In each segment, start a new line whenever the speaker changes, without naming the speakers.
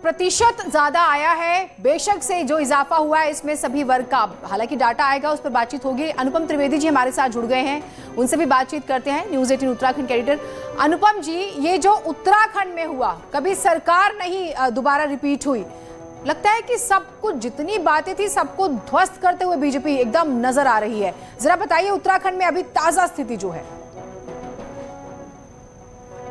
प्रतिशत ज्यादा आया है। बेशक से जो इजाफा हुआ है इसमें सभी वर्ग का, हालांकि डाटा आएगा उस पर बातचीत होगी। अनुपम त्रिवेदी जी हमारे साथ जुड़ गए हैं, उनसे भी बातचीत करते हैं। न्यूज़ 18 उत्तराखंड के एडिटर। अनुपम जी, ये जो उत्तराखंड में हुआ, कभी सरकार नहीं दोबारा रिपीट हुई, लगता है कि सब कुछ जितनी बातें थी सबको ध्वस्त करते हुए बीजेपी एकदम नजर आ रही है। जरा बताइए उत्तराखंड में अभी ताजा स्थिति जो है।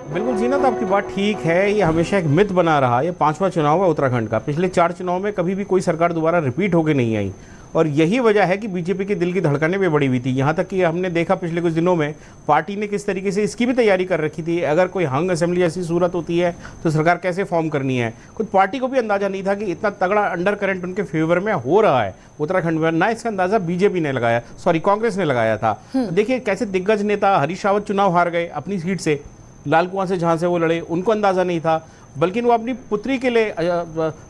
बिल्कुल जीना, तो आपकी बात ठीक है। ये हमेशा एक मिथ बना रहा। ये 5वां चुनाव है उत्तराखंड का। पिछले 4 चुनाव में कभी भी कोई सरकार दोबारा रिपीट होकर नहीं आई, और यही वजह है कि बीजेपी के दिल की धड़कनें भी बढ़ी हुई थी। यहाँ तक कि हमने देखा पिछले कुछ दिनों में पार्टी ने किस तरीके से इसकी भी तैयारी कर रखी थी। अगर कोई हंग असेंबली ऐसी सूरत होती है तो सरकार कैसे फॉर्म करनी है। खुद पार्टी को भी अंदाजा नहीं था कि इतना तगड़ा अंडर करंट उनके फेवर में हो रहा है उत्तराखंड में। ना इसका अंदाजा बीजेपी ने लगाया, कांग्रेस ने लगाया था। देखिए कैसे दिग्गज नेता हरीश रावत चुनाव हार गए अपनी सीट से, लाल कुआं से जहां से वो लड़े, उनको अंदाजा नहीं था। बल्कि वो अपनी पुत्री के लिए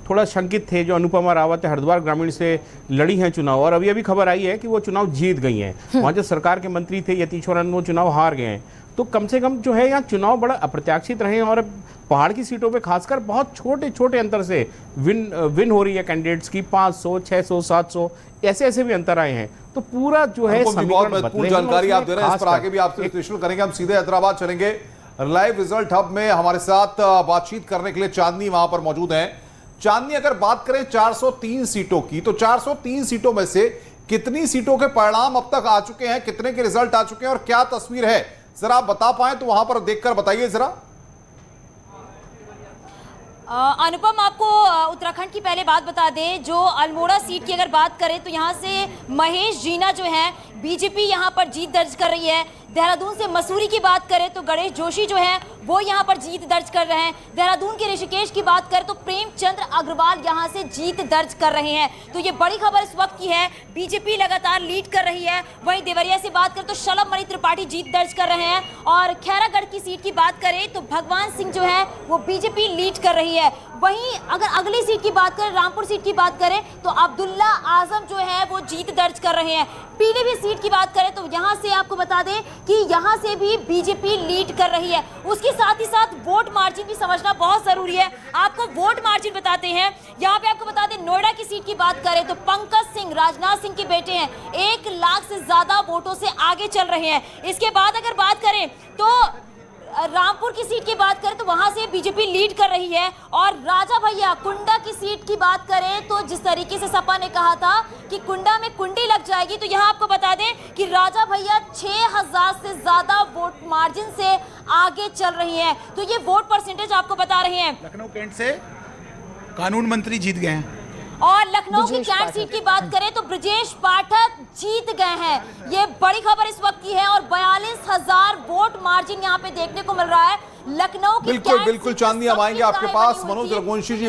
थोड़ा शंकित थे, जो अनुपमा रावत हरिद्वार ग्रामीण से लड़ी हैं चुनाव, और अभी अभी खबर आई है कि वो चुनाव जीत गई हैं। वहाँ जो सरकार के मंत्री थे यतीश्वर आनंद, वो चुनाव हार गए हैं। तो कम से कम जो है यहाँ चुनाव बड़ा अप्रत्याशित रहे हैं, और पहाड़ की सीटों पे खासकर बहुत छोटे छोटे अंतर से विन हो रही है कैंडिडेट्स की। 500, 600, 700 ऐसे भी अंतर आए हैं। तो पूरा जो है
बहुत महत्वपूर्ण जानकारी आप दे रहे हैं। इस पर आगे भी आपसे विश्लेषण करेंगे। हम सीधे हैदराबाद चलेंगे। लाइव रिजल्ट हब में हमारे साथ बातचीत करने के लिए चांदनी वहां पर मौजूद हैं। चांदनी, अगर बात करें 403 सीटों की, तो 403 सीटों में से कितनी सीटों के परिणाम अब तक आ चुके हैं, कितने के रिजल्ट आ चुके हैं, और क्या तस्वीर है, जरा आप बता पाए तो वहां पर देखकर बताइए जरा।
अनुपम, आपको उत्तराखंड की पहले बात बता दें, जो अल्मोड़ा सीट की अगर बात करें तो यहाँ से महेश जीना जो है बीजेपी यहाँ पर जीत दर्ज कर रही है। देहरादून से मसूरी की बात करें तो गणेश जोशी जो है वो यहाँ पर जीत दर्ज कर रहे हैं। देहरादून के ऋषिकेश की बात करें तो प्रेमचंद्र अग्रवाल यहाँ से जीत दर्ज कर रहे हैं। तो ये बड़ी खबर इस वक्त की है, बीजेपी लगातार लीड कर रही है। वहीं देवरिया से बात करें तो शलभ मणि त्रिपाठी जीत दर्ज कर रहे हैं, और खैरागढ़ की सीट की बात करें तो भगवान सिंह जो है वो बीजेपी लीड कर रही है। वहीं अगर अगली सीट की बात करें, रामपुर सीट की बात करें तो अब्दुल्ला आजम जो है वो जीत दर्ज कर रहे हैं। पीलीभीत सीट की बात करें तो यहां से आपको बता दें कि यहां से भी बीजेपी लीड कर रही है। उसके साथ ही साथ वोट मार्जिन भी समझना बहुत जरूरी है। आपको वोट मार्जिन बताते हैं। यहां पे आपको बता दें, नोएडा की सीट की बात करें तो पंकज सिंह राजनाथ सिंह के बेटे हैं, 1 लाख से ज्यादा वोटों से आगे चल रहे हैं। इसके बाद अगर बात करें तो रामपुर की सीट की बात करें तो वहां से बीजेपी लीड कर रही है। और राजा भैया कुंडा की सीट की बात करें तो जिस तरीके से सपा ने कहा था कि कुंडा में कुंडी लग जाएगी, तो यहां आपको बता दें कि राजा भैया 6000 से ज्यादा वोट मार्जिन से आगे चल रही है। तो ये वोट परसेंटेज आपको बता रहे हैं।
लखनऊ कैंट से कानून मंत्री जीत गए हैं।
और लखनऊ की कैंट सीट की बात करें तो ब्रजेश पाठक जीत गए हैं। ये बड़ी खबर इस वक्त की है, और 42,000 वोट मार्जिन यहाँ पे देखने को मिल रहा है लखनऊ की।
बिल्कुल चांदनी, हम आएंगे आपके पास। मनोज रघुवंशी जी।